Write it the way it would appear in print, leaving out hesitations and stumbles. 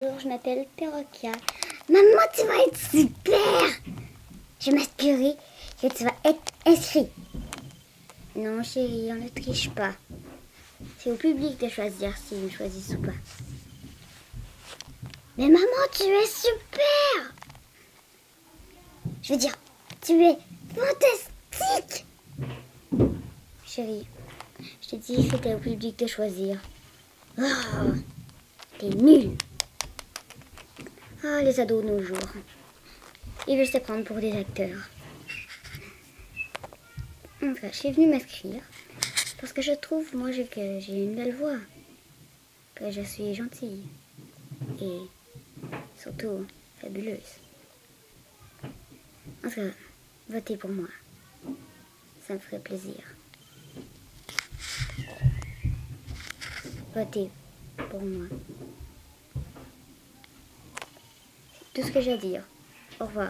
Bonjour, je m'appelle Perroquia. Maman, tu vas être super! Je vais m'assurer que tu vas être inscrit. Non, chérie, on ne triche pas. C'est au public de choisir s'ils me choisissent ou pas. Mais maman, tu es super! Je veux dire, tu es fantastique! Chérie, je te dis que c'était au public de choisir. Oh, t'es nul! Ah, les ados de nos jours. Ils veulent se prendre pour des acteurs. Enfin, je suis venue m'inscrire parce que je trouve, moi, que j'ai une belle voix. Que je suis gentille. Et surtout fabuleuse. En tout cas, votez pour moi. Ça me ferait plaisir. Votez pour moi. C'est tout ce que j'ai à dire. Au revoir.